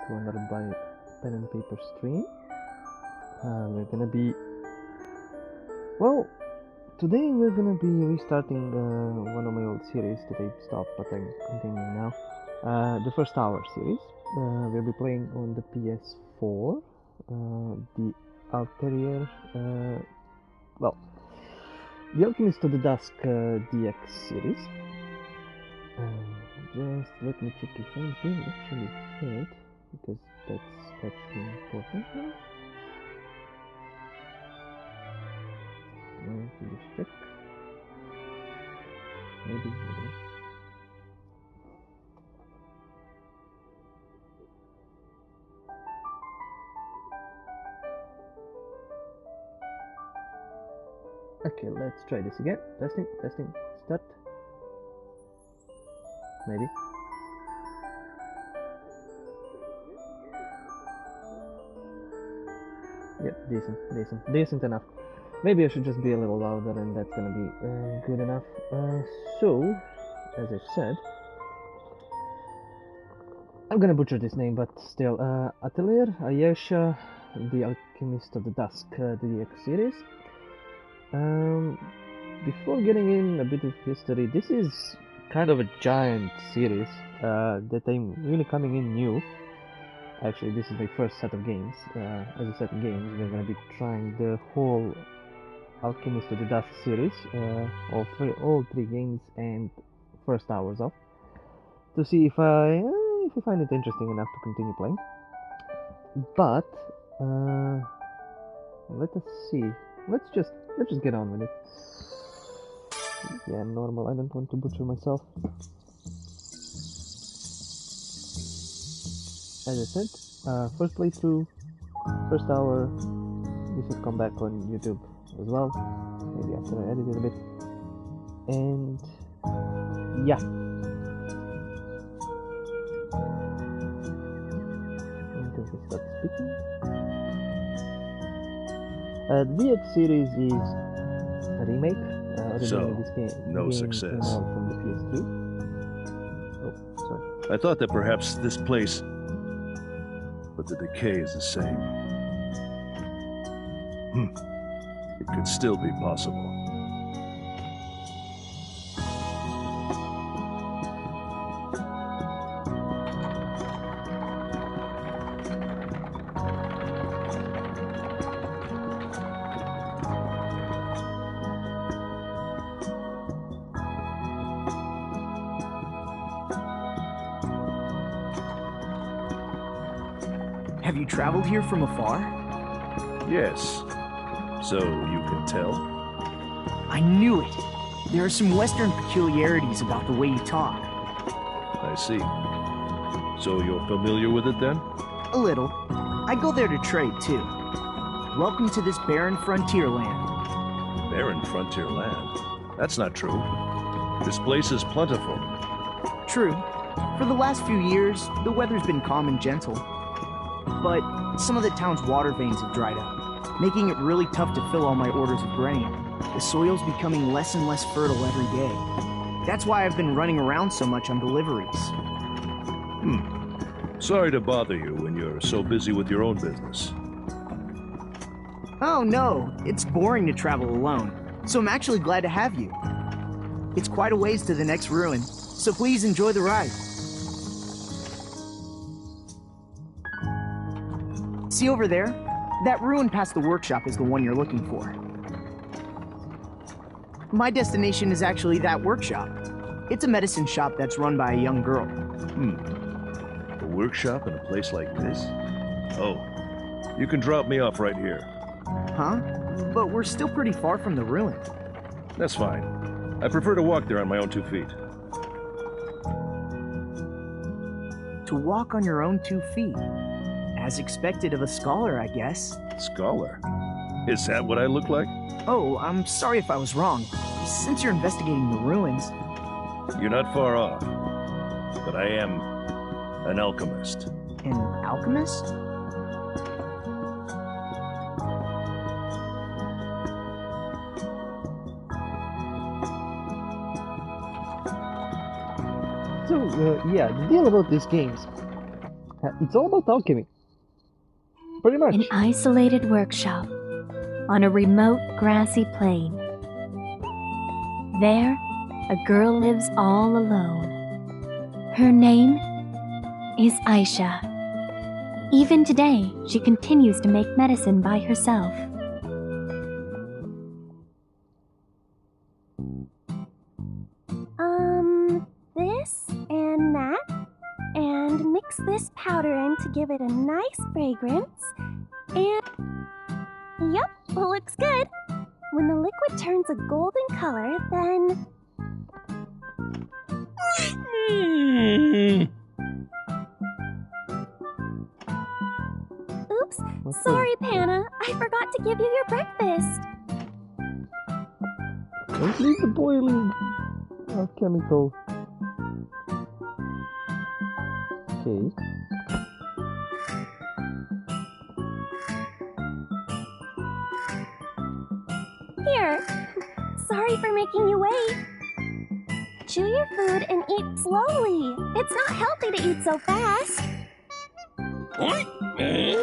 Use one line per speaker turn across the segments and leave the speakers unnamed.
to another pen and paper stream. We're gonna be... Well, today we're gonna be restarting one of my old series that I stopped, but I'm continuing now. The First Hour series. We'll be playing on the PS4, the Alterier, the Alchemist of the Dusk DX series. Just let me check if I'm being actually fed, because that's actually important now. Please check. Maybe. Okay, let's try this again. Testing, start. Maybe. Yep, decent enough. Maybe I should just be a little louder, and that's gonna be good enough. So, as I said, I'm gonna butcher this name, but still, Atelier Ayesha, the Alchemist of the Dusk, the DX series. Before getting in a bit of history, this is kind of a giant series that I'm really coming in new. Actually, this is my first set of games. As a set of games, we're gonna be trying the whole Alchemist of the Dusk series, all three games and first hours of, to see if I find it interesting enough to continue playing. But let us see. Let's just get on with it. Yeah, normal. I don't want to butcher myself. As I said, first playthrough, first hour. This will come back on YouTube as well, maybe after I edit it a bit. And yeah, until we start speaking. The DX series is a remake.
No success.
Came out from the PS3. Oh, sorry.
I thought that perhaps this place, but the decay is the same. It could still be possible.
Have you traveled here from afar?
Yes. So you can tell?
I knew it! There are some Western peculiarities about the way you talk.
I see. So you're familiar with it then?
A little. I go there to trade, too. Welcome to this barren frontier land.
Barren frontier land? That's not true. This place is plentiful.
True. For the last few years, the weather's been calm and gentle. But some of the town's water veins have dried up, making it really tough to fill all my orders of grain. The soil's becoming less and less fertile every day. That's why I've been running around so much on deliveries.
Sorry to bother you when you're so busy with your own business.
Oh no, it's boring to travel alone, so I'm actually glad to have you. It's quite a ways to the next ruin, so please enjoy the ride. See over there? That ruin past the workshop is the one you're looking for. My destination is actually that workshop. It's a medicine shop that's run by a young girl.
A workshop in a place like this? Oh, you can drop me off right here.
Huh? But we're still pretty far from the ruin.
That's fine. I prefer to walk there on my own 2 feet.
To walk on your own 2 feet? As expected of a scholar, I guess.
Scholar? Is that what I look like?
Oh, I'm sorry if I was wrong. Since you're investigating the ruins...
You're not far off. But I am an alchemist.
An alchemist?
So, yeah, the deal about these games It's all about alchemy. Pretty much.
An isolated workshop on a remote grassy plain. There, a girl lives all alone. Her name is Ayesha. Even today, she continues to make medicine by herself.
This and that, and mix this powder in to give it a nice fragrance, and yep, looks good. When the liquid turns a golden color, then... Oops, sorry, Panna. I forgot to give you your breakfast.
Don't leave the boiling chemical. Okay.
Here. Sorry for making you wait. Chew your food and eat slowly. It's not healthy to eat so fast.
Okay.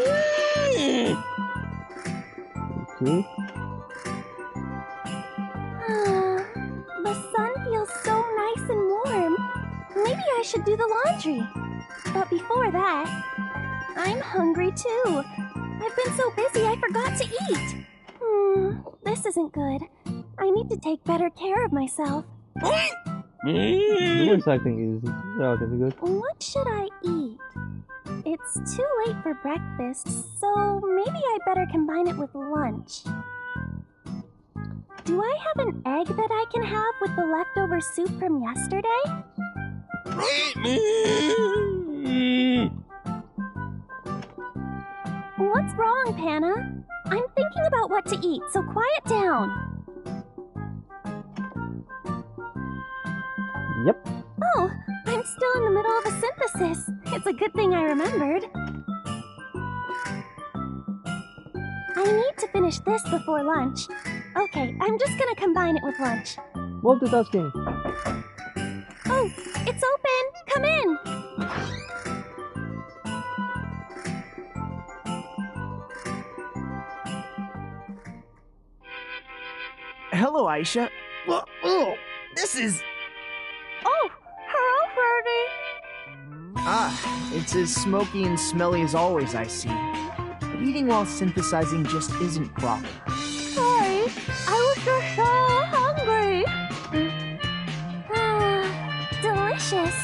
The sun feels so nice and warm. Maybe I should do the laundry. But before that, I'm hungry too. I've been so busy I forgot to eat. This isn't good. I need to take better care of myself.
The voice acting is relatively good.
What should I eat? It's too late for breakfast, so maybe I better combine it with lunch. Do I have an egg that I can have with the leftover soup from yesterday? What's wrong, Panna? I'm thinking about what to eat, so quiet down.
Yep.
Oh, I'm still in the middle of a synthesis. It's a good thing I remembered. I need to finish this before lunch. Okay, I'm just gonna combine it with lunch.
Multitasking.
Oh, it's open! Come in!
Hello, Ayesha. Oh, this is...
Oh, hello, Ferdy!
It's as smoky and smelly as always, I see. But eating while synthesizing just isn't proper.
Sorry, I was just so hungry. Delicious.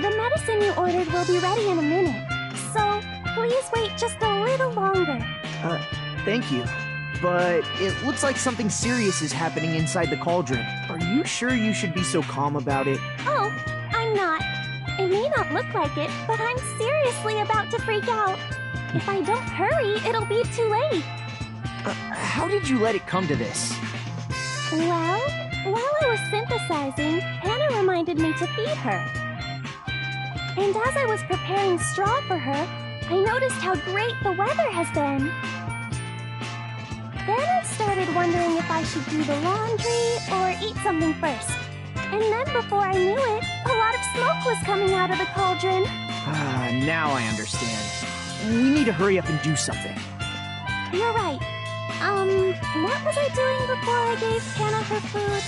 The medicine you ordered will be ready in a minute, so please wait just a little longer.
Thank you. But it looks like something serious is happening inside the cauldron. Are you sure you should be so calm about it?
Oh, I'm not. It may not look like it, but I'm seriously about to freak out. If I don't hurry, it'll be too late.
How did you let it come to this?
Well, while I was synthesizing, Hannah reminded me to feed her. And as I was preparing straw for her, I noticed how great the weather has been. Then I started wondering if I should do the laundry or eat something first. And then before I knew it, a lot of smoke was coming out of the cauldron.
Now I understand. We need to hurry up and do something.
You're right. What was I doing before I gave Hannah her food?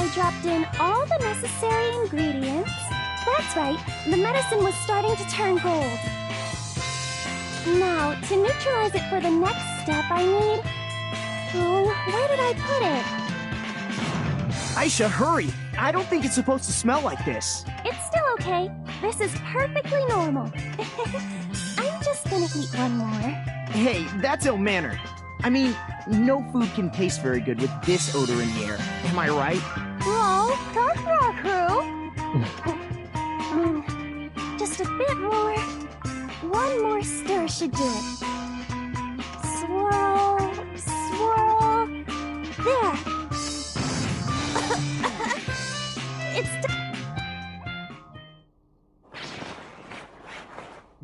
I dropped in all the necessary ingredients. That's right, the medicine was starting to turn gold. Now, to neutralize it for the next step, I need... Oh, where did I put it?
Ayesha, hurry! I don't think it's supposed to smell like this.
It's still okay. This is perfectly normal. I'm just gonna eat one more.
Hey, that's ill-mannered. I mean, no food can taste very good with this odor in the air. Am I right?
No, that's not true. Just a bit more. One more stir should do it. Swirl, swirl. There. It's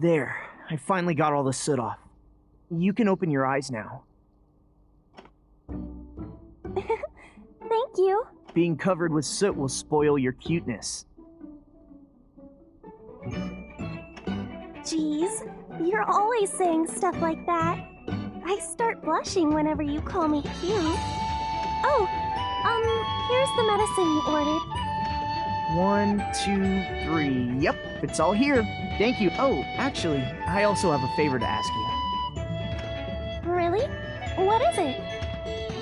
There. I finally got all the soot off. You can open your eyes now.
Thank you.
Being covered with soot will spoil your cuteness.
Geez, you're always saying stuff like that. I start blushing whenever you call me cute. Oh, here's the medicine you ordered.
1, 2, 3. Yep, it's all here. Thank you. Oh, actually, I also have a favor to ask you.
Really? What is it?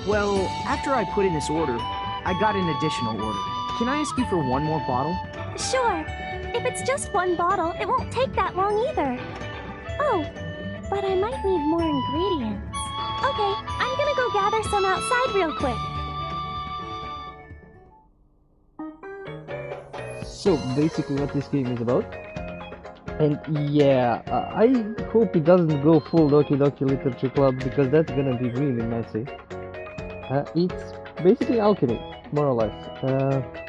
Well, after I put in this order, I got an additional order. Can I ask you for one more bottle?
Sure. If it's just one bottle, it won't take that long either. Oh, but I might need more ingredients. Okay, I'm gonna go gather some outside real quick.
So basically what this game is about. And yeah, I hope it doesn't go full Doki Doki Literature Club because that's gonna be really messy. It's basically alchemy, more or less.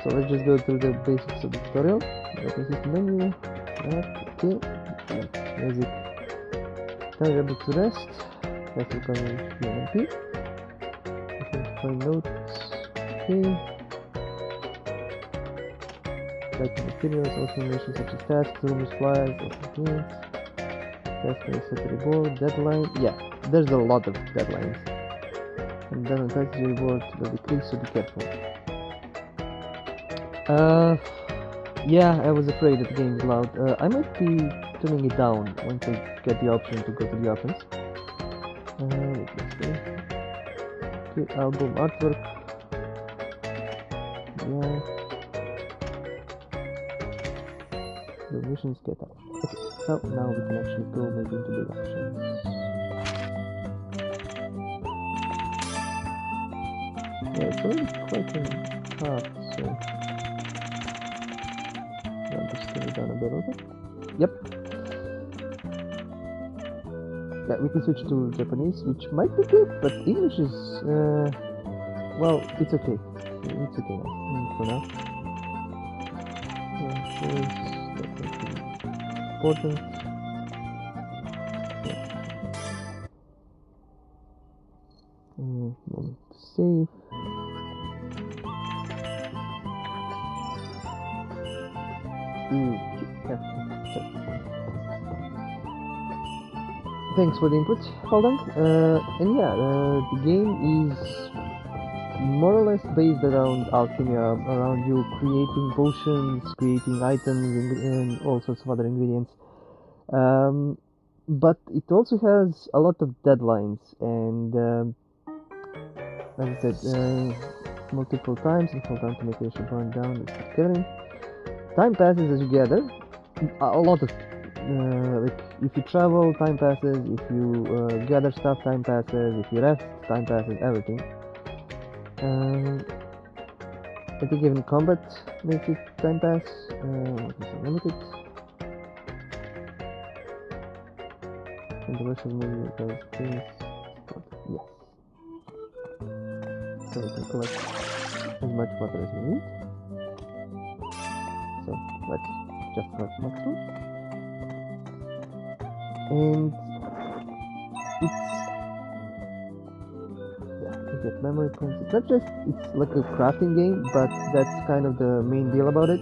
So let's just go through the basics of the tutorial. Open system menu. Okay. Music. Variable to rest. That's recovery PNP. Find notes. Okay. Like materials, automation such as tasks, rumors, flyers, games. Task may set a reward, deadline. Yeah, there's a lot of deadlines. And then the reward will decrease, so be careful. Yeah, I was afraid that the game is loud. I might be turning it down once I get the option to go to the options. Let's see. Okay, album artwork. Yeah. The missions get up. Okay, so now we can actually go maybe into the options. Yeah, it's already quite hard, so I'll just turn it down a little bit. Yep. Yeah, we can switch to Japanese, which might be good, but English is, well, it's okay. It's okay now, for now. Important. Yeah. Moment to save. Thanks for the input, Holden. And yeah, the game is more or less based around alchemy, around you creating potions, creating items, and all sorts of other ingredients. But it also has a lot of deadlines, and as I said, multiple times, and hold on to make Ayesha burn down. Let's keep gathering. Time passes as you gather. A lot of like if you travel, time passes. If you gather stuff, time passes. If you rest, time passes. Everything. I think even combat makes it time pass. It's unlimited. And the rest of the movie does things. Yes. So we can collect as much water as we need. So let's just collect maximum. And get memory points. It's not just, it's like a crafting game, but that's kind of the main deal about it.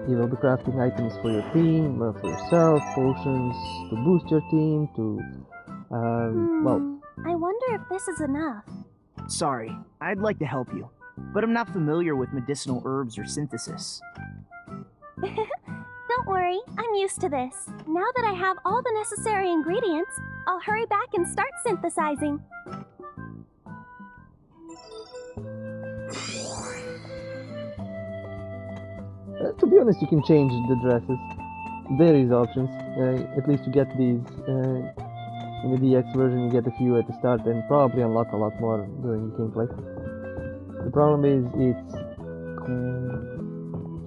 You will be crafting items for your team, for yourself, potions to boost your team, to, well...
I wonder if this is enough.
Sorry, I'd like to help you, but I'm not familiar with medicinal herbs or synthesis.
Don't worry, I'm used to this. Now that I have all the necessary ingredients, I'll hurry back and start synthesizing.
To be honest, you can change the dresses. There is options. At least you get these in the DX version. You get a few at the start, and probably unlock a lot more during gameplay. The problem is, it's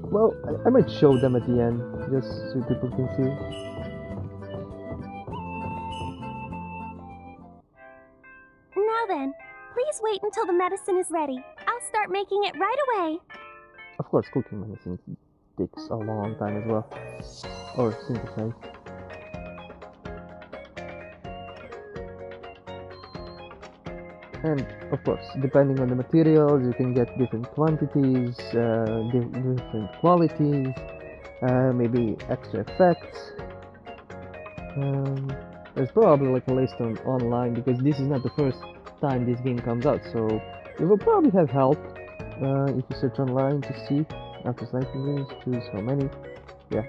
well, I might show them at the end, just so people can see.
Now then, please wait until the medicine is ready. I'll start making it right away.
Of course, cooking medicine takes a long time as well. Or synthesize. And of course, depending on the materials, you can get different quantities, different qualities, maybe extra effects. There's probably like a list online because this is not the first time this game comes out, so you will probably have help if you search online to see. After selecting this, choose how many. Yeah.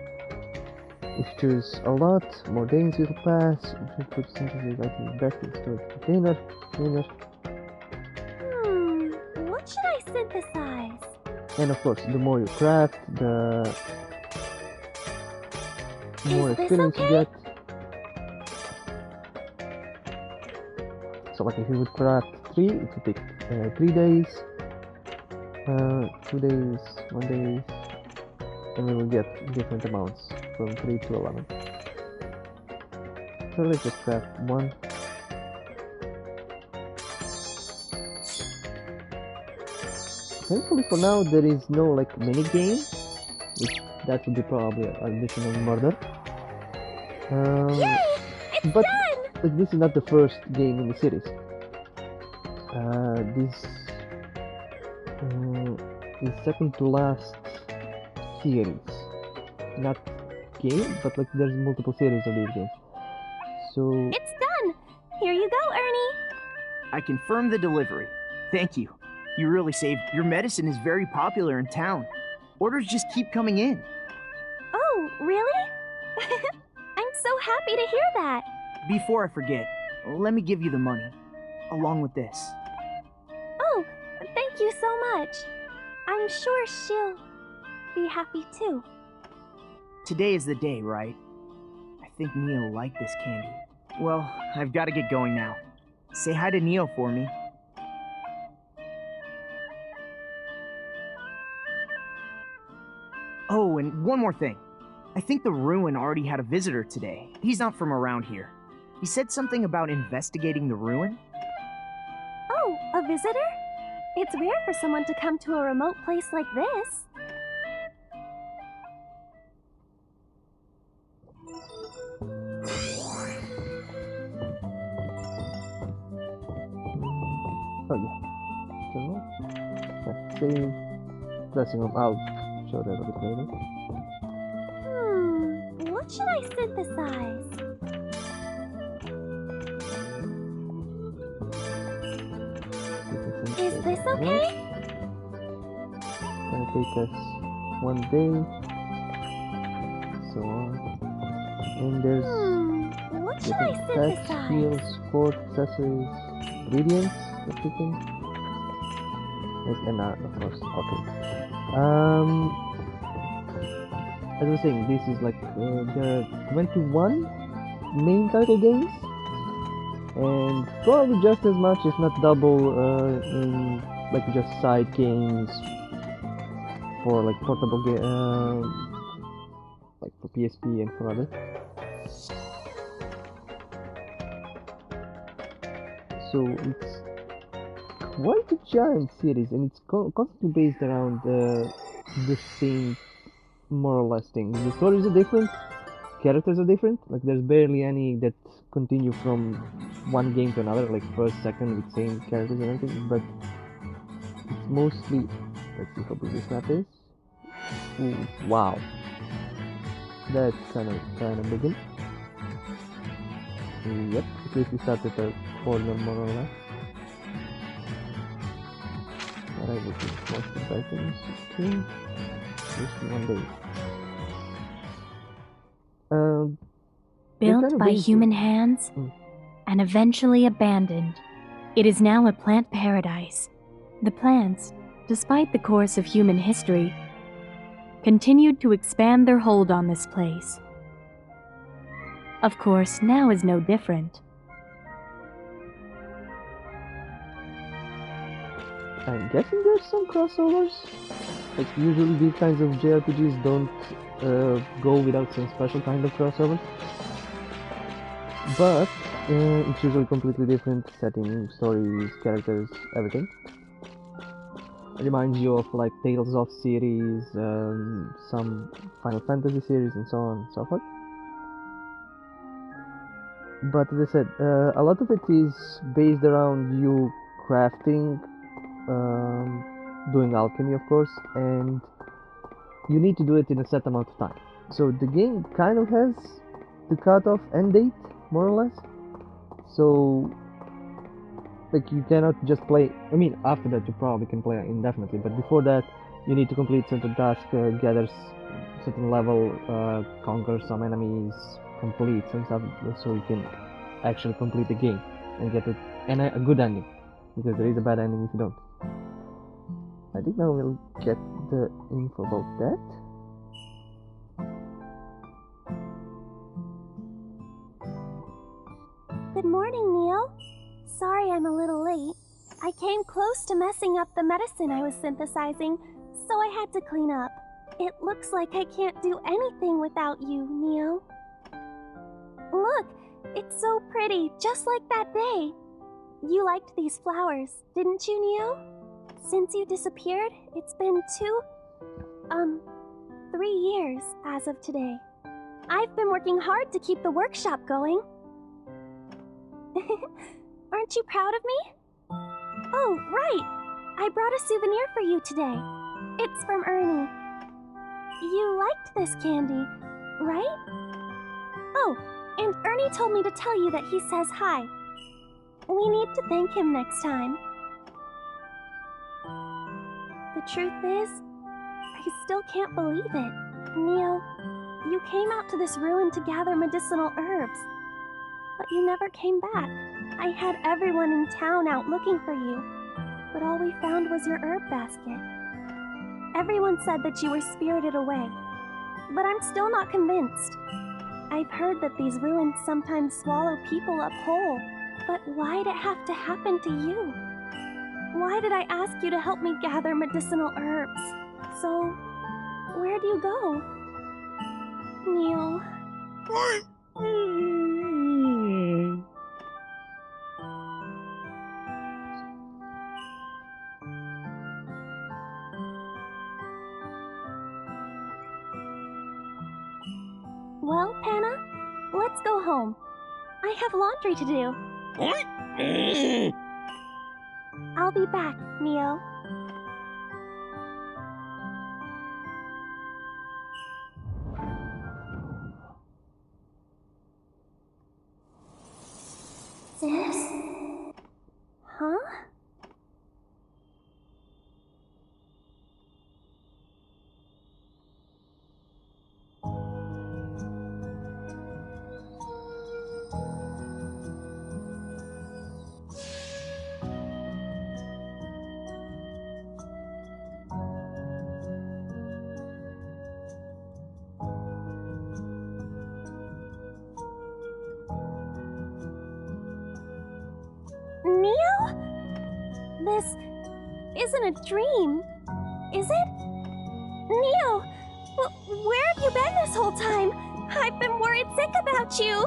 If you choose a lot, more days will pass. You should put synthesis item back in storage container.
What should I synthesize?
And of course, the more you craft, the more
Is this
experience you
okay?
get. So like if you would craft 3, it would take 3 days, 2 days, 1 day, and you will get different amounts from 3 to 11. So let's just craft 1. Thankfully for now there is no like mini game, which that would be probably an additional murder.
Yay! It's
But
done!
like, this is not the first game in the series. This is second to last series, not game, but like there's multiple series of these games. So
It's done! Here you go, Ernie!
I confirm the delivery. Thank you. You really saved. Your medicine is very popular in town. Orders just keep coming in.
Oh, really? I'm so happy to hear that.
Before I forget, let me give you the money, along with this.
Oh, thank you so much. I'm sure she'll be happy too.
Today is the day, right? I think Neo will like this candy. Well, I've got to get going now. Say hi to Neo for me. Oh, and one more thing. I think the ruin already had a visitor today. He's not from around here. He said something about investigating the ruin.
Oh, a visitor? It's rare for someone to come to a remote place like this.
oh yeah, so let's save. Blessing of I'll show that a bit later.
What should I synthesize? Is this okay?
Gonna take us 1 day, so on. And there's
What should I
different text,
synthesize?
skills, support, accessories, ingredients that you can make, and of course, okay. As I was saying, this is like there are 21 main title games, and probably just as much, if not double, in like just side games for like portable like for PSP and for others. So it's quite a giant series, and it's constantly based around the same more or less thing. The stories are different, characters are different. Like there's barely any that continue from one game to another, like first, second, with same characters and everything. But it's mostly. Let's see how big this map is. Ooh, wow, that's kind of big. Yep, at least we start at a corner more or less. Alright, this is most of the items. Okay. Just 1 day.
Built
kind of
by
basic.
human hands and eventually abandoned, it is now a plant paradise. The plants, despite the course of human history, continued to expand their hold on this place. Of course, now is no different.
I'm guessing there's some crossovers. Like usually these kinds of JRPGs don't go without some special kind of crossovers. But it's usually completely different setting, stories, characters, everything. It reminds you of like Tales of series, some Final Fantasy series, and so on and so forth. But as I said, a lot of it is based around you crafting, doing alchemy, of course, and you need to do it in a set amount of time. So the game kind of has the cutoff end date, more or less. So, like, you cannot just play. I mean, after that, you probably can play indefinitely, but before that, you need to complete certain tasks, gather certain level, conquer some enemies, complete some stuff, so you can actually complete the game and get a good ending. Because there is a bad ending if you don't. I think now we'll get the info about that.
Good morning, Neil. Sorry I'm a little late. I came close to messing up the medicine I was synthesizing, so I had to clean up. It looks like I can't do anything without you, Neil. Look, it's so pretty, just like that day. You liked these flowers, didn't you, Neil? Since you disappeared, it's been 3 years as of today. I've been working hard to keep the workshop going. Aren't you proud of me? Oh, right! I brought a souvenir for you today. It's from Ernie. You liked this candy, right? Oh, and Ernie told me to tell you that he says hi. We need to thank him next time. The truth is, I still can't believe it. Neil, you came out to this ruin to gather medicinal herbs, but you never came back. I had everyone in town out looking for you, but all we found was your herb basket. Everyone said that you were spirited away, but I'm still not convinced. I've heard that these ruins sometimes swallow people up whole, but why'd it have to happen to you? Why did I ask you to help me gather medicinal herbs? So, where do you go? Neil. Well, Panna, let's go home. I have laundry to do. I'll be back, Neo. Sis? Huh? This isn't a dream, is it? Neo! Where have you been this whole time? I've been worried sick about you!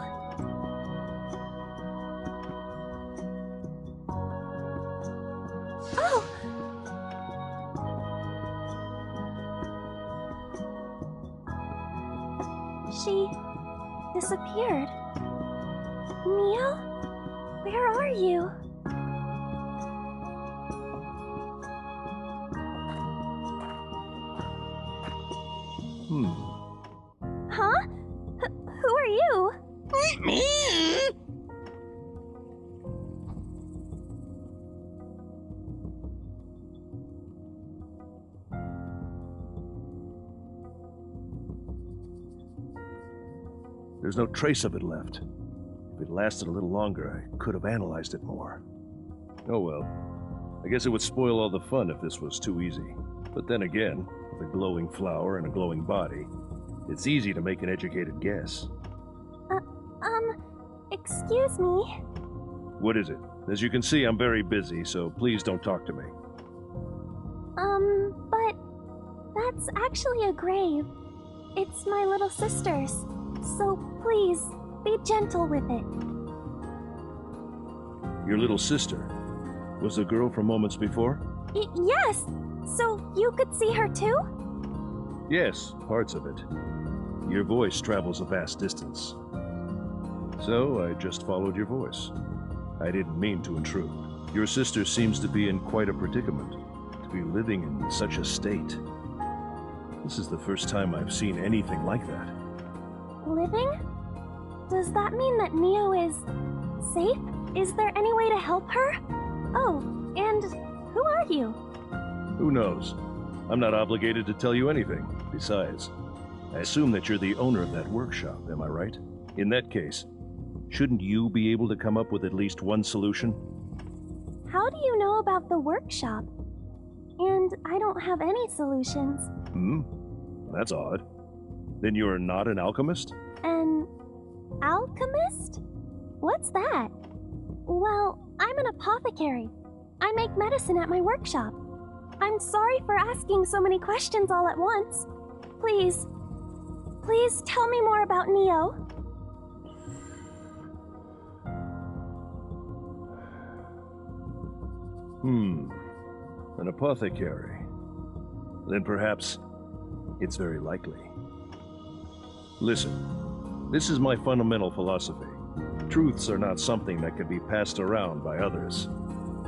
Oh! She disappeared. Neo? Where are you? Huh? Who are you?
There's no trace of it left. If it lasted a little longer, I could have analyzed it more. Oh well. I guess it would spoil all the fun if this was too easy. But then again, with a glowing flower and a glowing body, it's easy to make an educated guess.
Excuse me?
What is it? As you can see, I'm very busy, so please don't talk to me.
But that's actually a grave. It's my little sister's. So please, be gentle with it.
Your little sister? Was the girl from moments before?
Yes! So you could see her too?
Yes, parts of it. Your voice travels a vast distance. So I just followed your voice. I didn't mean to intrude. Your sister seems to be in quite a predicament, to be living in such a state. This is the first time I've seen anything like that.
Living? Does that mean that Neo is safe? Is there any way to help her? Oh, and who are you?
Who knows? I'm not obligated to tell you anything. Besides, I assume that you're the owner of that workshop, am I right? In that case, shouldn't you be able to come up with at least one solution?
How do you know about the workshop? And I don't have any solutions.
That's odd. Then you're not an alchemist?
An alchemist? What's that? Well, I'm an apothecary. I make medicine at my workshop. I'm sorry for asking so many questions all at once. Please tell me more about Neo.
An apothecary. Then perhaps it's very likely. Listen, this is my fundamental philosophy. Truths are not something that can be passed around by others.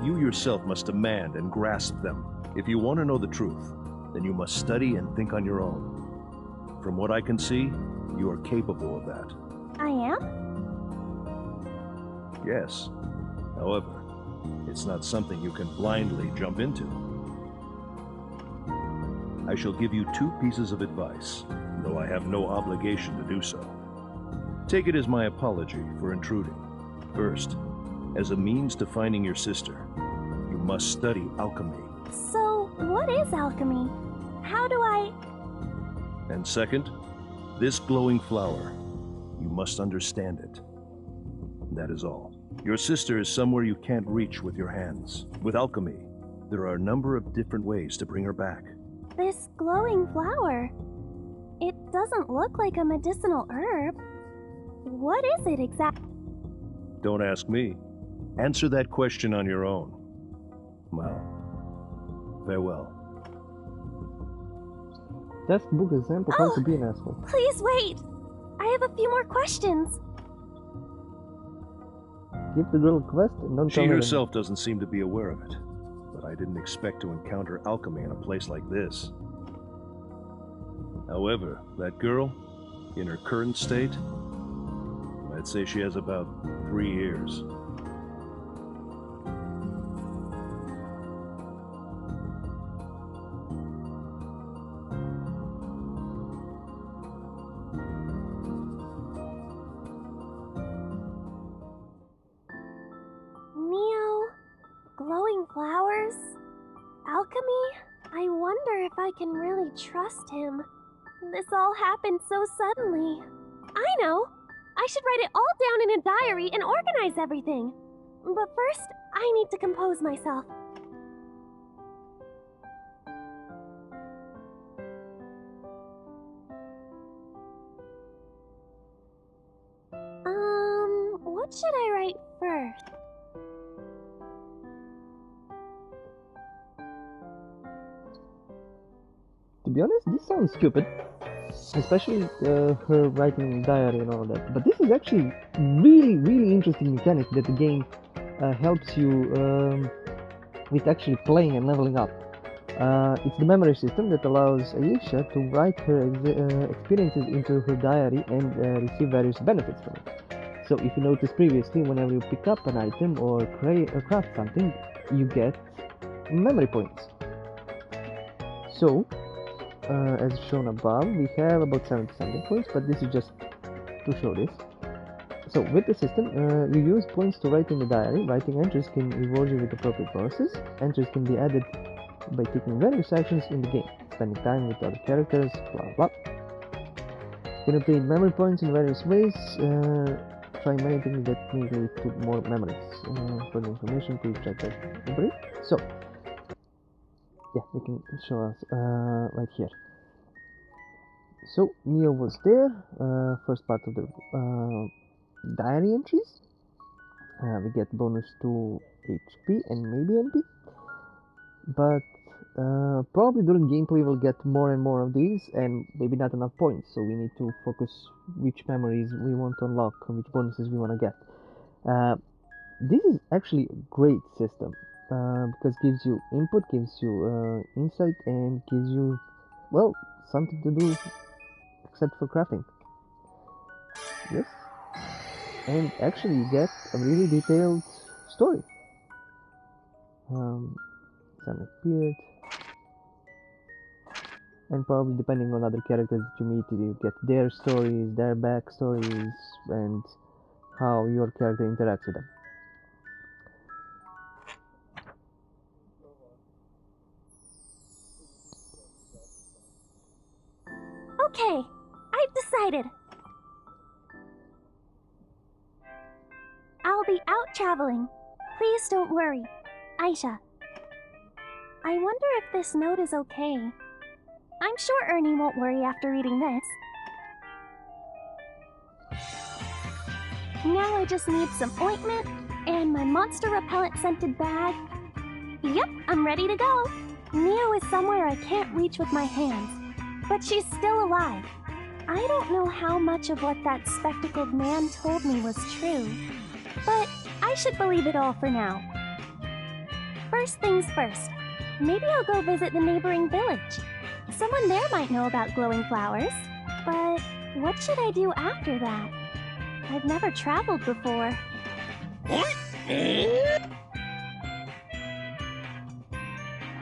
You yourself must demand and grasp them. If you want to know the truth, then you must study and think on your own. From what I can see, you are capable of that.
I am?
Yes. However, it's not something you can blindly jump into. I shall give you 2 pieces of advice, though I have no obligation to do so. Take it as my apology for intruding. First, as a means to finding your sister, you must study alchemy.
So, what is alchemy? How do I...
And second, this glowing flower, you must understand it. That is all. Your sister is somewhere you can't reach with your hands. With alchemy, there are a number of different ways to bring her back.
This glowing flower? It doesn't look like a medicinal herb. What is it exactly?
Don't ask me. Answer that question on your own. Well, farewell.
Textbook example how to be an asshole.
Please wait! I have a few more questions.
Give the girl a quest and don't tell
She
her
herself doesn't seem to be aware of it, but I didn't expect to encounter alchemy in a place like this. However, that girl, in her current state, I'd say she has about 3 years.
Neo, glowing flowers, alchemy? I wonder if I can really trust him. This all happened so suddenly. I know! I should write it all down in a diary and organize everything. But first, I need to compose myself. What should I write first?
To be honest, this sounds stupid. Especially her writing diary and all that. But this is actually really interesting mechanic that the game helps you with actually playing and leveling up. It's the memory system that allows Ayesha to write her experiences into her diary and receive various benefits from it. So if you noticed previously, whenever you pick up an item or craft something, you get memory points. So, as shown above, we have about 70 something points, but this is just to show this. So with the system, you use points to write in the diary. Writing entries can reward you with appropriate bonuses. Entries can be added by taking various actions in the game, spending time with other characters, blah blah. You can obtain memory points in various ways. Try many things that may lead to more memories. For the information, please check that over it. So, yeah, we can show us right here. So Neo was there, first part of the diary entries. We get bonus to HP and maybe MP, but probably during gameplay we'll get more and more of these and maybe not enough points, so we need to focus which memories we want to unlock and which bonuses we want to get. This is actually a great system because it gives you input, gives you insight, and gives you, well, something to do except for crafting. Yes? and actually you get a really detailed story. Sun appeared, and probably depending on other characters that you meet, you get their stories, their backstories, and how your character interacts with them.
Okay, I've decided. I'll be out traveling. Please don't worry. Ayesha. I wonder if this note is okay. I'm sure Ernie won't worry after reading this. Now I just need some ointment and my monster repellent scented bag. Yep, I'm ready to go. Neo is somewhere I can't reach with my hands, but she's still alive. I don't know how much of what that spectacled man told me was true, but I should believe it all for now. First things first, maybe I'll go visit the neighboring village. Someone there might know about glowing flowers, but what should I do after that? I've never traveled before.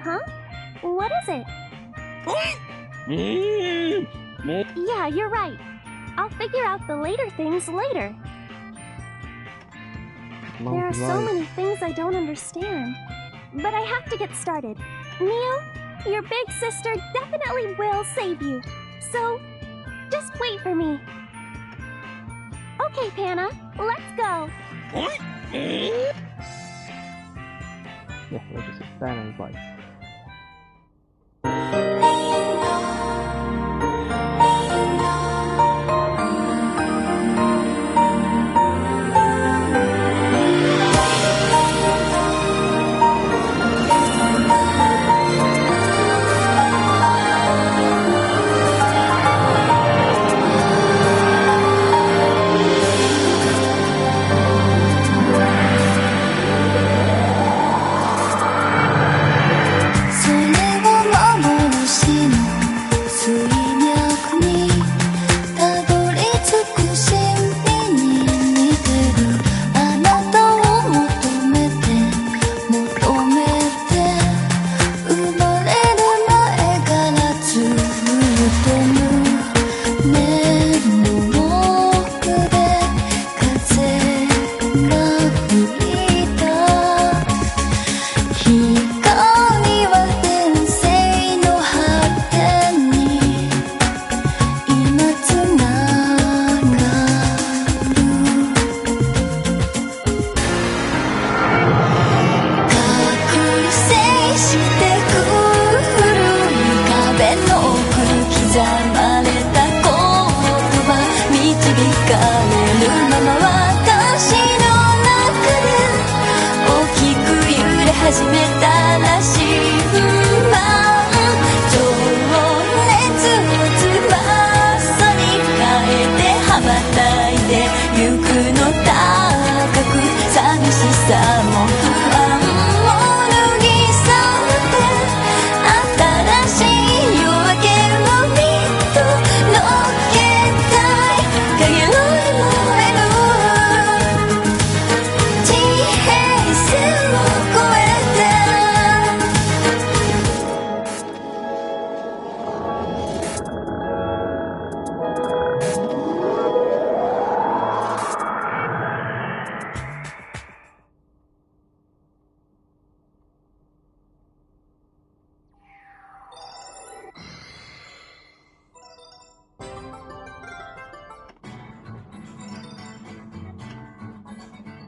Huh? What is it? Yeah, you're right. I'll figure out the later things later. There are so many things I don't understand. But I have to get started. Neo, your big sister definitely will save you. So, just wait for me. Okay, Panna, let's go.
Yeah, let's just Panna is like.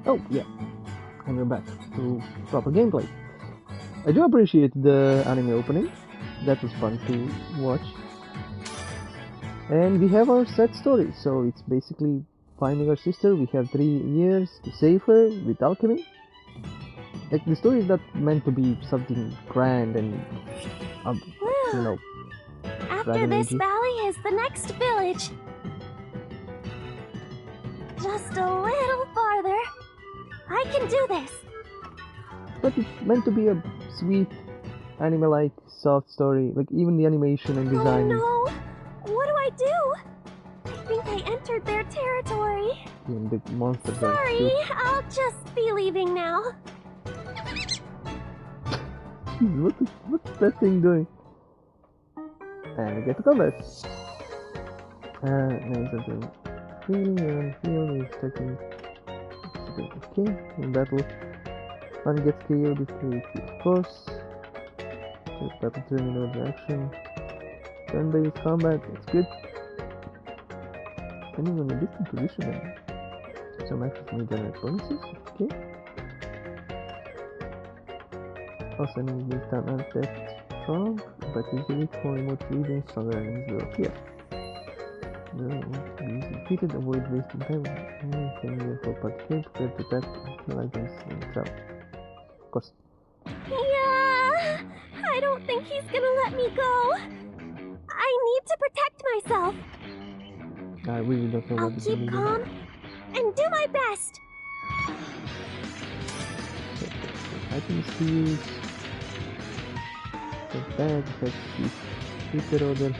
Oh, yeah, and we're back to proper gameplay. I do appreciate the anime opening, that was fun to watch. And we have our set story, so it's basically finding our sister. We have 3 years to save her with alchemy. Like, the story is not meant to be something grand and, you know,
After this valley is the next village. Just a little farther. I can do this.
But it's meant to be a sweet, anime-like, soft story. Like, even the animation and design.
Oh no! What do I do? I think I entered their territory.
Even the monsters are
Sorry,
cute.
I'll just be leaving now.
What's that thing doing? And we get to combat. Names of the feeling and field is taking okay in battle. One gets killed if you of course. Just battle turning over action. Turn-based combat, it's good. Depending on the distant position and some actions may generate bonuses, okay. Also enemies this time aren't that strong, but usually for remote regions stronger enemies will appear. No, be defeated, avoid wasting time. Anything you for party game, prepare to attack and kill items in travel. Of course.
Yeah, I don't think he's gonna let me go. I need to protect myself.
I really don't know
I'll
what
keep calm and do my best.
Items to use. The bag has these super order.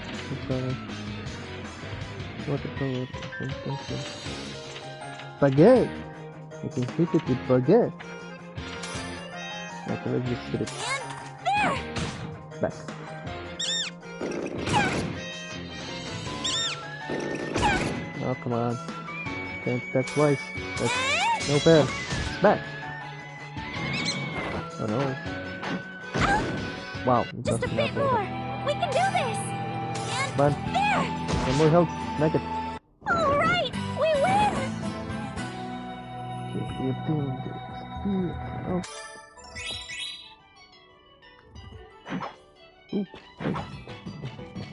Watercolor. Baguette! You can hit it with baguette. Okay, let's just hit it.
There!
Back. Oh, come on. Can't attack twice. That's no fair. Back! Oh no. Wow,
Just a bit more. We can do this. And
Come on.
there!
One more health. Smack it.
All right, we win.
Okay, you're doing this. Oh. Ooh.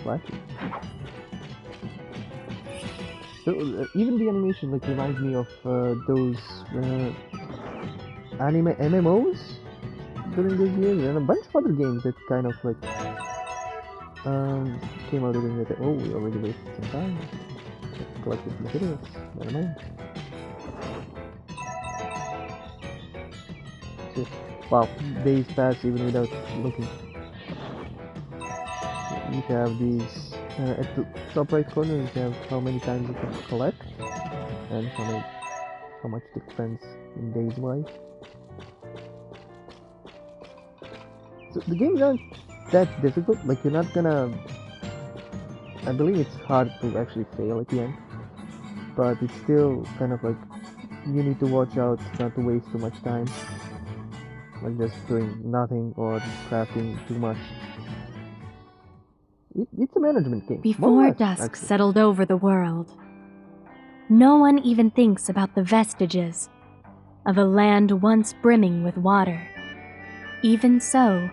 What? So even the animation like reminds me of those anime MMOs during those years, and a bunch of other games that kind of like came out during that. Oh, we already wasted some time. Collected materials. Never mind. So, wow, days pass even without looking. You have these at the top right corner. You have how many times you can collect and how much it spends in days wise. So the games aren't that difficult. Like you're not gonna. I believe it's hard to actually fail at the end, but it's still kind of like you need to watch out not to waste too much time, like just doing nothing or crafting too much. It's a management game.
Before dusk settled over the world, no one even thinks about the vestiges of a land once brimming with water. Even so,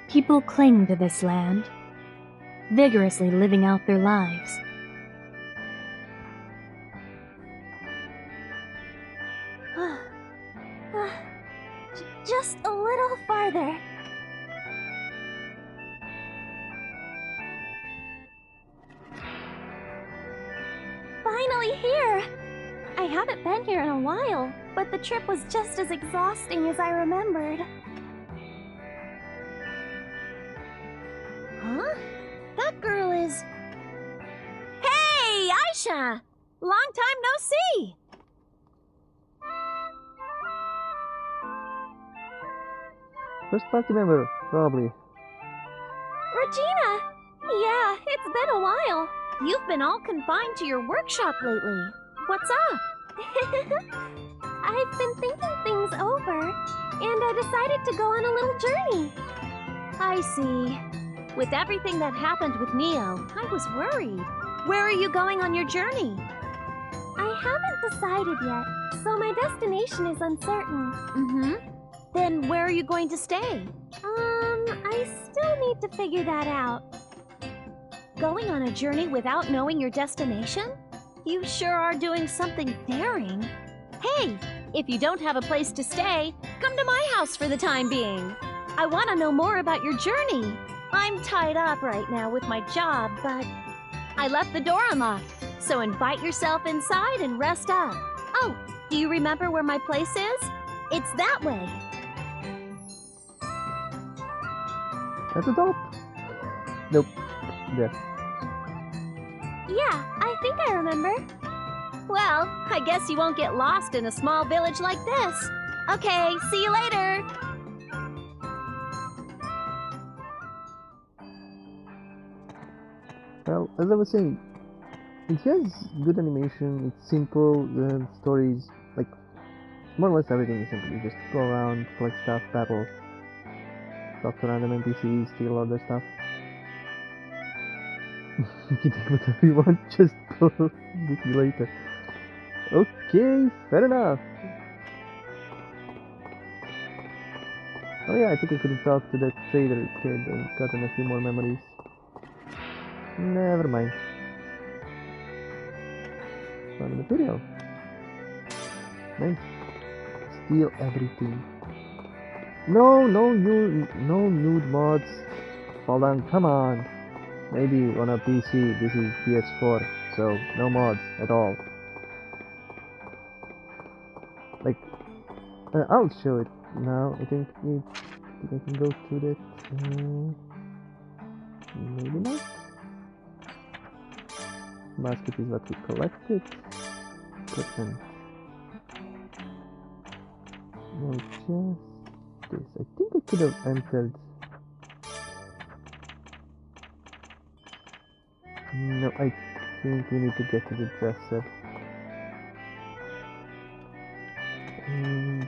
people cling to this land, vigorously living out their lives.
Just a little farther. Finally here! I haven't been here in a while, but the trip was just as exhausting as I remembered. Huh? That girl is... Hey, Ayesha! Long time no see!
First party member, probably.
Regina! Yeah, it's been a while. You've been all confined to your workshop lately. What's up? I've been thinking things over, and I decided to go on a little journey. I see. With everything that happened with Neo, I was worried. Where are you going on your journey? I haven't decided yet, so my destination is uncertain. Mm-hmm. Then where are you going to stay? I still need to figure that out. Going on a journey without knowing your destination? You sure are doing something daring. Hey, if you don't have a place to stay, come to my house for the time being. I want to know more about your journey. I'm tied up right now with my job, but I left the door unlocked, so invite yourself inside and rest up. Oh, do you remember where my place is? It's that way.
At the top? Nope. There.
Yeah, I think I remember. Well, I guess you won't get lost in a small village like this. Okay, see you later.
Well, as I was saying, it has good animation, it's simple, the stories, like, more or less everything is simple. You just go around, collect stuff, battle, talk to random NPCs, steal all their stuff. You can take whatever you want, just get me later. Okay, fair enough. Oh yeah, I think I could have talked to that trader kid and gotten a few more memories. Never mind. Found the material. Nice. Steal everything. No nude mods. Fall down, come on. Maybe on a PC, this is PS4, so no mods at all. Like, I'll show it now. I think I can go to that. Maybe not. Basket is what we collected. Equipment. No chest. This. I think I could have entered. No, I think we need to get to the dresser.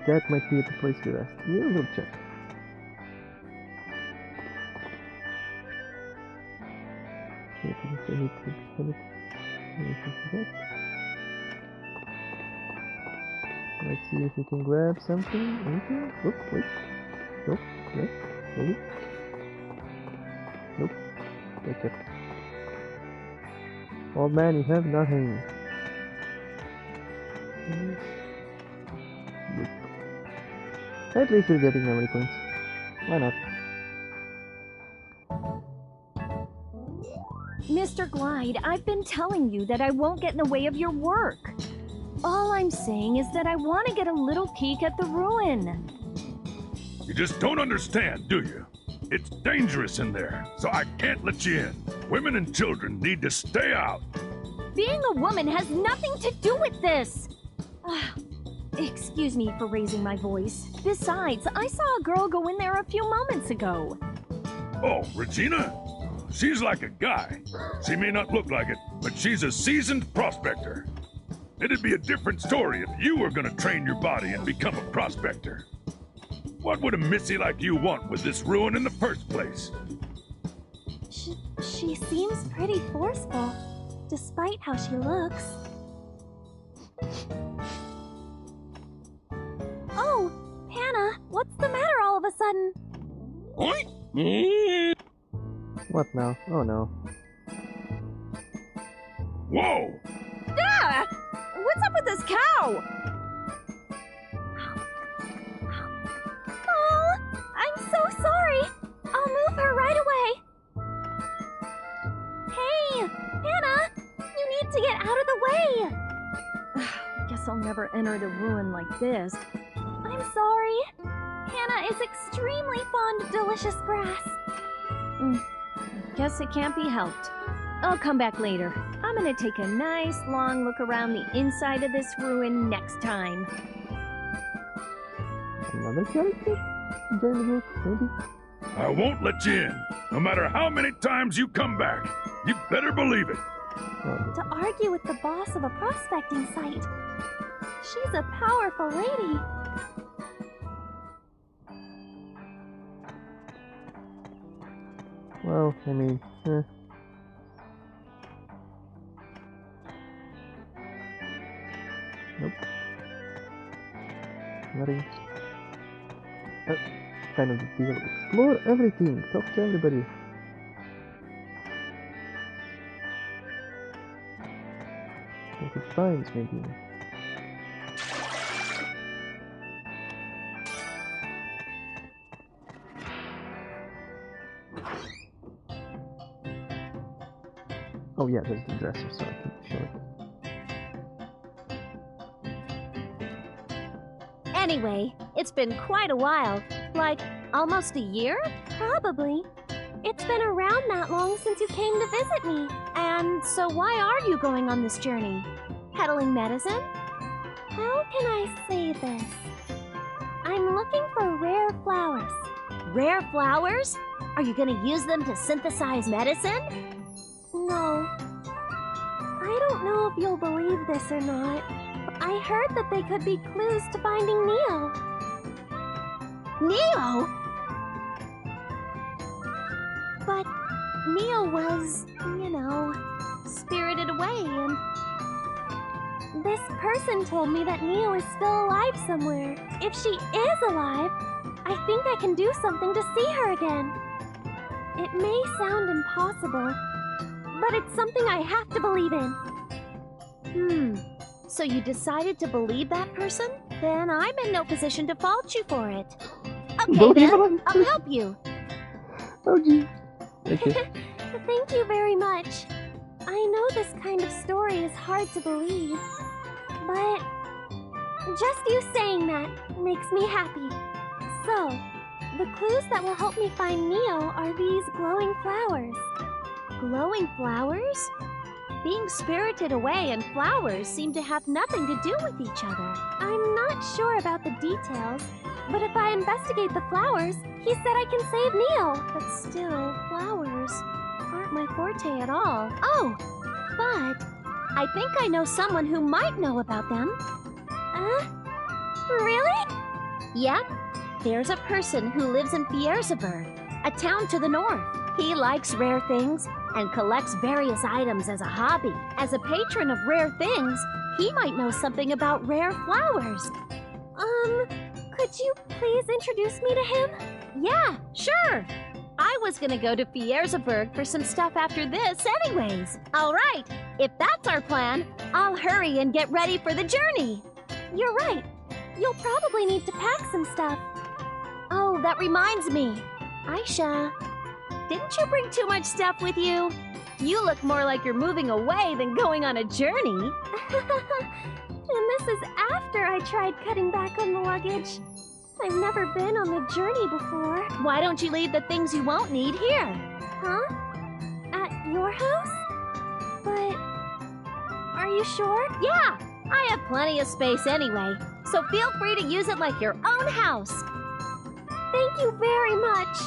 That might be at the place we rest. We'll check. I need to expel it. Let's see if we can grab something. Anything? Nope, wait. Nope, yes, maybe. Nope. Take it. Old man, you have nothing. Yep. At least we're getting memory points. Why not?
Mr. Glide, I've been telling you that I won't get in the way of your work. All I'm saying is that I want to get a little peek at the ruin.
You just don't understand, do you? It's dangerous in there, so I can't let you in. Women and children need to stay out.
Being a woman has nothing to do with this. Excuse me for raising my voice. Besides, I saw a girl go in there a few moments ago.
Oh, Regina? She's like a guy. She may not look like it, but she's a seasoned prospector. It'd be a different story if you were gonna train your body and become a prospector. What would a missy like you want with this ruin in the first place?
She seems pretty forceful, despite how she looks. Oh, Hannah, what's the matter all of a sudden?
Oink!
What now? Oh no.
Whoa!
Ah! What's up with this cow? Oh, I'm so sorry. I'll move her right away. Hey, Hannah, you need to get out of the way. Guess I'll never enter the ruin like this. I'm sorry. Hannah is extremely fond of delicious grass. Guess it can't be helped. I'll come back later. I'm gonna take a nice long look around the inside of this ruin next time.
Another character? Join the group, maybe?
I won't let you in, no matter how many times you come back. You better believe it.
To argue with the boss of a prospecting site. She's a powerful lady.
Well, I mean, Nope. Nothing. Kind of the deal. Explore everything. Talk to everybody. Take it finds maybe. Oh yeah, there's the dresser, so I can show it.
Anyway, it's been quite a while. Like, almost a year? Probably. It's been around that long since you came to visit me. And so why are you going on this journey? Peddling medicine? How can I say this? I'm looking for rare flowers. Rare flowers? Are you gonna use them to synthesize medicine? No. I don't know if you'll believe this or not, but I heard that they could be clues to finding Neo. Neo? But Neo was, spirited away, and this person told me that Neo is still alive somewhere. If she is alive, I think I can do something to see her again. It may sound impossible, but it's something I have to believe in. So you decided to believe that person? Then I'm in no position to fault you for it. Okay then, I'll help you.
Oh gee. Okay.
Thank you very much. I know this kind of story is hard to believe, but just you saying that makes me happy. So, the clues that will help me find Neo are these glowing flowers. Glowing flowers? Being spirited away and flowers seem to have nothing to do with each other. I'm not sure about the details, but if I investigate the flowers, he said I can save Neo. But still, flowers aren't my forte at all. Oh, but I think I know someone who might know about them. Really? Yep. There's a person who lives in Fierzeburg, a town to the north. He likes rare things and collects various items as a hobby. As a patron of rare things, he might know something about rare flowers. Could you please introduce me to him? Yeah, sure. I was gonna go to Fierzeburg for some stuff after this anyways. All right, if that's our plan, I'll hurry and get ready for the journey. You're right. You'll probably need to pack some stuff. Oh, that reminds me. Ayesha, didn't you bring too much stuff with you? You look more like you're moving away than going on a journey. And this is after I tried cutting back on the luggage. I've never been on the journey before. Why don't you leave the things you won't need here? Huh? At your house? But are you sure? Yeah, I have plenty of space anyway, so feel free to use it like your own house. Thank you very much.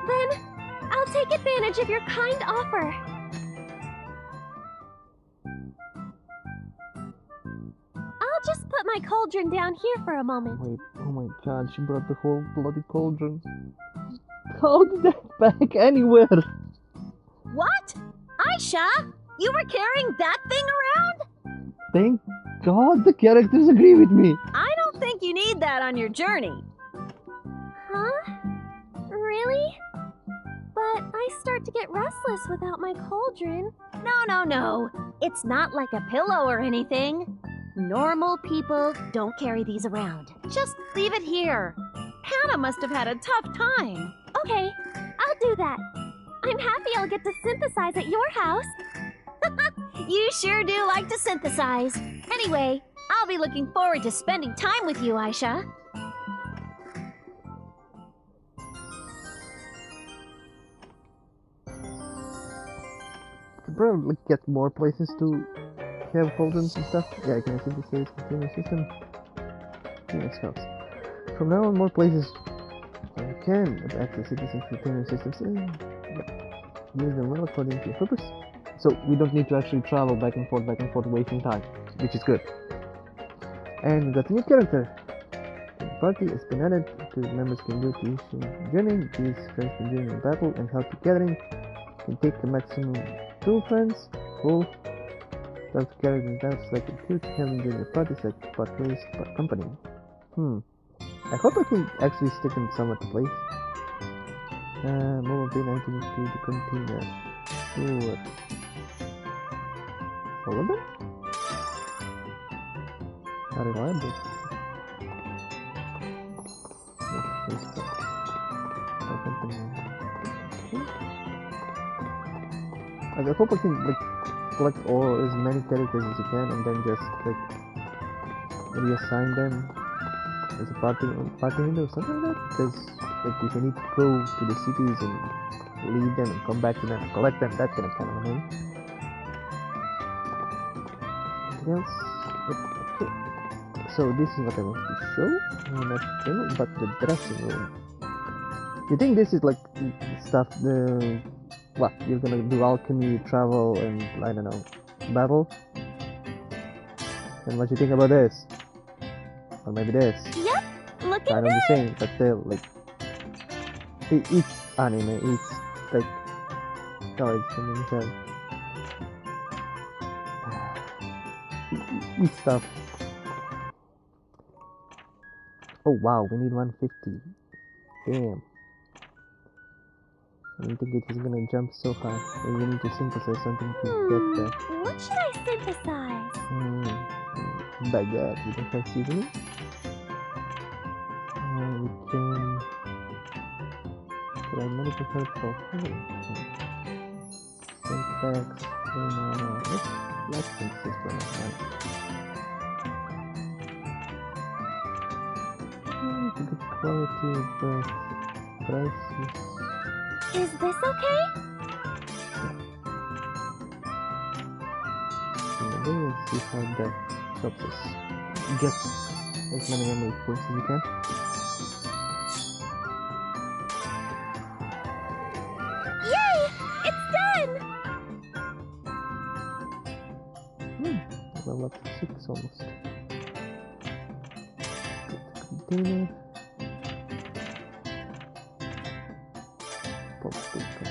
Then I'll take advantage of your kind offer. I'll just put my cauldron down here for a moment.
Wait, oh my god, she brought the whole bloody cauldron. How did that back anywhere?
What? Ayesha? You were carrying that thing around?
Thank god the characters agree with me.
I don't think you need that on your journey. Huh? Really? But I start to get restless without my cauldron. No. It's not like a pillow or anything. Normal people don't carry these around. Just leave it here. Hannah must have had a tough time. Okay, I'll do that. I'm happy I'll get to synthesize at your house. You sure do like to synthesize. Anyway, I'll be looking forward to spending time with you, Ayesha.
Could probably get more places to have cauldrons and stuff. Yeah, I can synthesize container system. Phoenix house. From now on, more places can access citizen container systems and use them well according to your purpose. So we don't need to actually travel back and forth, wasting time, which is good. And we got a new character. The party has been added to members can do to each journey. These friends can join in battle and help you gathering. Can take a maximum 2 friends. Cool. Talk to characters that's like a cute having during the party like part place company. I hope I can actually stick in some of the place. Mobile pin item to the container. Sure. All of them? Not reliable. I hope I can collect all as many characters as you can and then just reassign them as a party window or something like that. Because if you need to go to the cities and leave them and come back to them and collect them, that's gonna kind of annoying. Anything else? Yep, okay. So this is what I want to show. Not demo, but the dressing room. You think this is like stuff the what? You're gonna do alchemy, travel, and I don't know, battle? And what you think about this? Or maybe this?
Yep, looking
Kind of the
good.
same, but still, like, each anime, each, like, cards, I mean, have each stuff. Oh wow, we need 150. Damn. I don't think it is gonna jump so high. Maybe we need to synthesize something to get there.
What should I synthesize?
Baguette, we don't have seasoning. We can try medical help for healing. Syntax, let's synthesis for now. Good quality, but prices.
Is this okay?
Let's see how that helps us get as many memory points as we can.
Yay! It's done!
Level up to 6 almost. Container. Pop paper.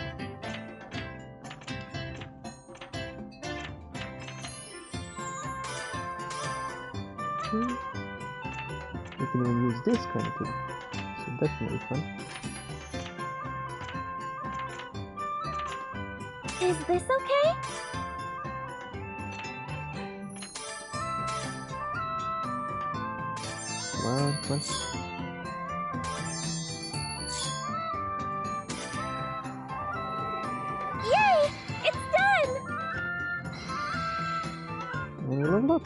We can even use this kind of thing, so that's gonna be fun.
Is this okay?
Come on.
Yay! It's done!
And we level up.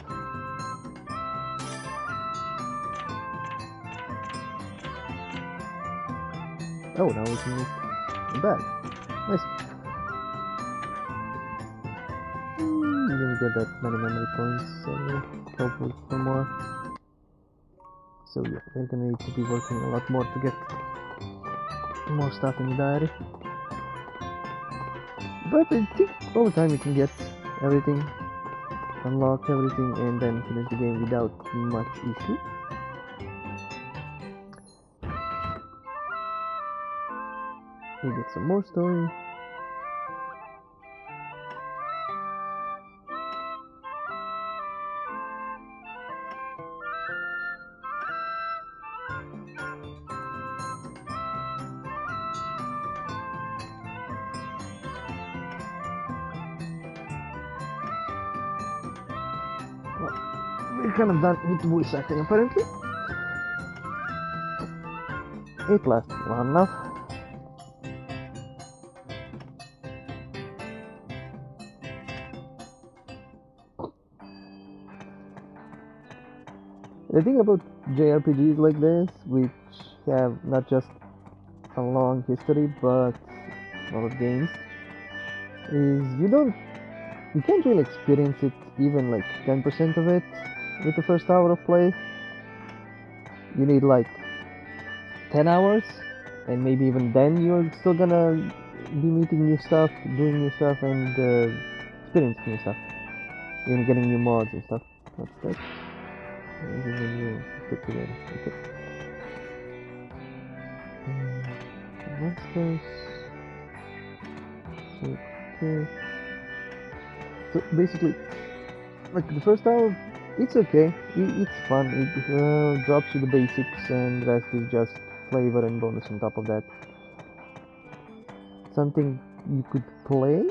Oh, now we can make a bag. Nice. You didn't get that many memory points, so hopefully for more. So yeah, we're gonna need to be working a lot more to get more stuff in the diary. But I think over time we can get everything, unlock everything, and then finish the game without much issue. We get some more story. We're kind of done with voice acting apparently. It lasts long enough. The thing about JRPGs like this, which have not just a long history but a lot of games, is you can't really experience it even like 10% of it with the first hour of play. You need like 10 hours, and maybe even then you're still gonna be meeting new stuff, doing new stuff, and experiencing new stuff, even getting new mods and stuff. What's that? This is a new fit together. Okay. Monsters. Okay. So basically, like the first hour, it's okay. It's fun. It drops you the basics, and the rest is just flavor and bonus on top of that. Something you could play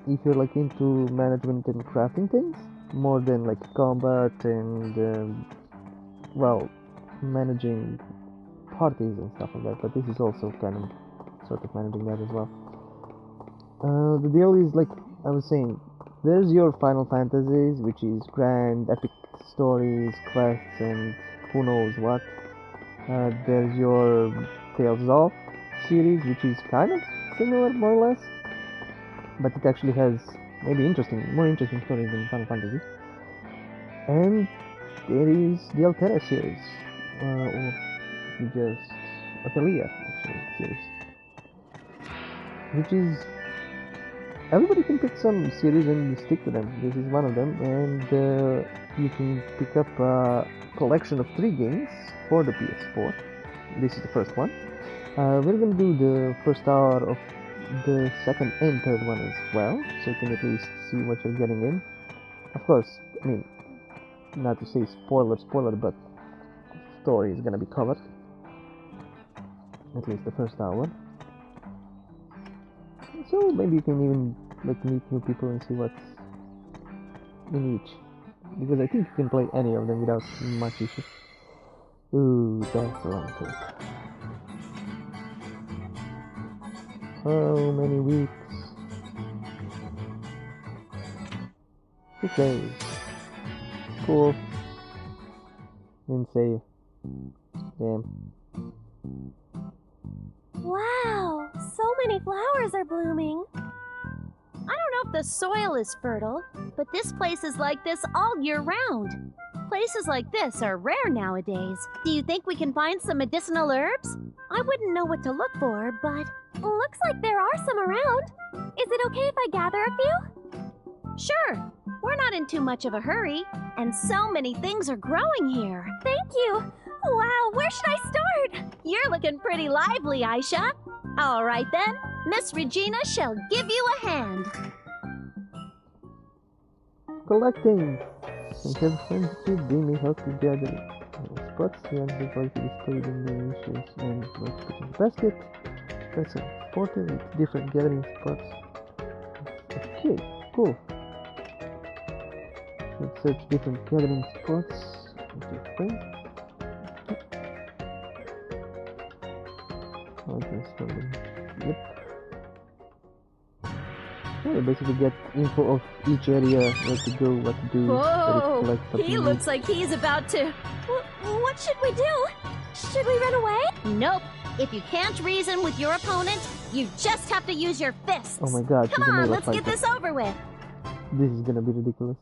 if you're like into management and crafting things more than like combat and well, managing parties and stuff like that. But this is also kind of sort of managing that as well. The deal is like I was saying, there's your Final Fantasies, which is grand, epic stories, quests, and who knows what. There's your Tales of series, which is kind of similar, more or less, but it actually has maybe more interesting stories than Final Fantasy. And there is the Altera series, or just Atelier actually series, which is everybody can pick some series and stick to them. This is one of them, and you can pick up a collection of 3 games for the PS4. This is the first one. We're gonna do the first hour of the second and third one as well, so you can at least see what you're getting in. Of course, I mean, not to say spoiler, but story is gonna be covered. At least the first hour. So maybe you can even like meet new people and see what's in each. Because I think you can play any of them without much issue. Ooh, that's a long trip. How many weeks? 6 days. Cool. And save. Damn.
Wow, so many flowers are blooming. I don't know if the soil is fertile, but this place is like this all year round. Places like this are rare nowadays. Do you think we can find some medicinal herbs? I wouldn't know what to look for, but looks like there are some around. Is it okay if I gather a few? Sure. We're not in too much of a hurry, and so many things are growing here. Thank you. Wow, where should I start? You're looking pretty lively, Ayesha. All right then, Miss Regina shall give you a hand.
Collecting! And have friends too, they may help you gather spots and the like displayed in the issues and like put in the basket. That's important with different gathering spots. Okay, cool. Let's search different gathering spots. Okay. Yep. Yeah, you basically get info of each area, where to go, what to do, where to collect
He looks like he's about to... What should we do? Should we run away? Nope. If you can't reason with your opponent, you just have to use your fists.
Oh my god,
Come on, let's get this over with.
This is gonna be ridiculous.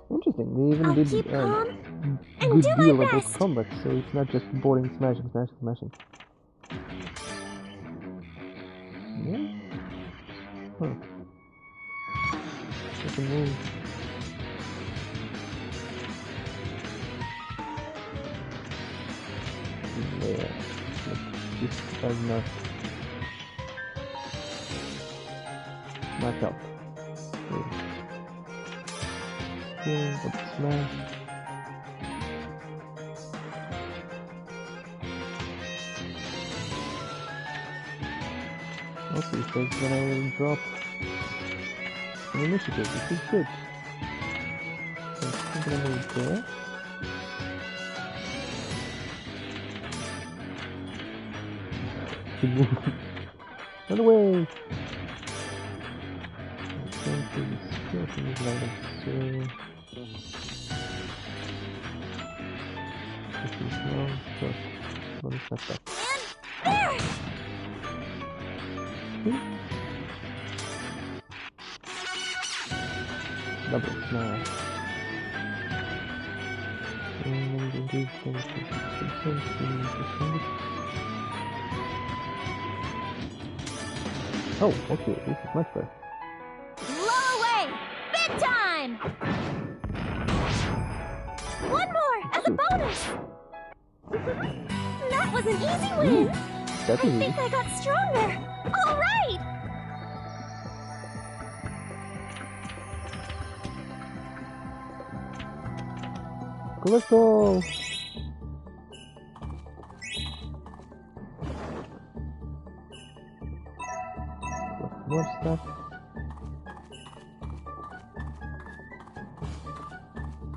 Interesting, they even did
keep calm and
good
do my
deal about
best.
combat, so it's not just boring smashing. Yeah? Huh. That's a move. Yeah, this does not help. Up smash. Also, it says that I will drop an initiative, which is good. So I'm gonna move there. To move. Run away! Double smash. Oh, okay, this is much better.
Blow away! Big time! One more as a bonus! That was an easy win! I think I got stronger! All right!
Collect all! More stuff.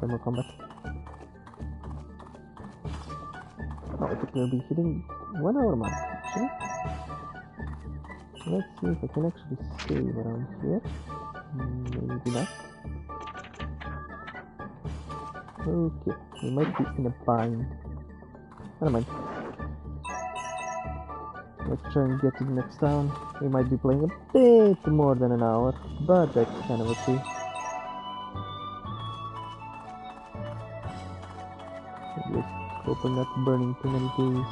More combat. we'll be hitting 1 hour mark actually. Let's see if I can actually save around here. Maybe not. Okay, we might be in a bind. Never mind. Let's try and get to the next town. We might be playing a bit more than an hour, but that's kind of okay. Just hope I'm not burning too many days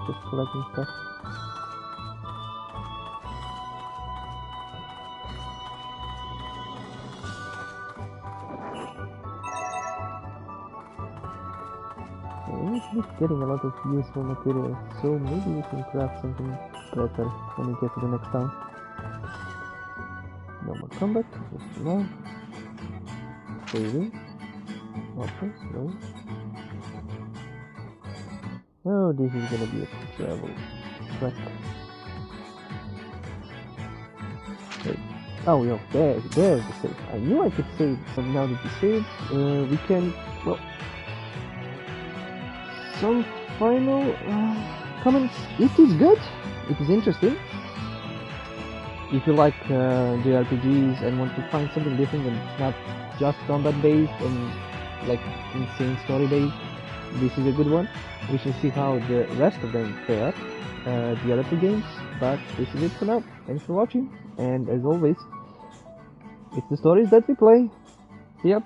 just collecting stuff. We're actually getting a lot of useful materials, so maybe we can craft something better when we get to the next town. No more combat, just for now. Saving. Options, no. Oh, this is gonna be a travel trek. Wait. Oh, yo, there's the save. I knew I could save, so now that we saved, we can, well, some final comments. It is good. It is interesting. If you like the RPGs and want to find something different and not just combat based and like insane story based, this is a good one. We shall see how the rest of them fare, the other two games. But this is it for now. Thanks for watching, and as always, it's the stories that we play. See ya.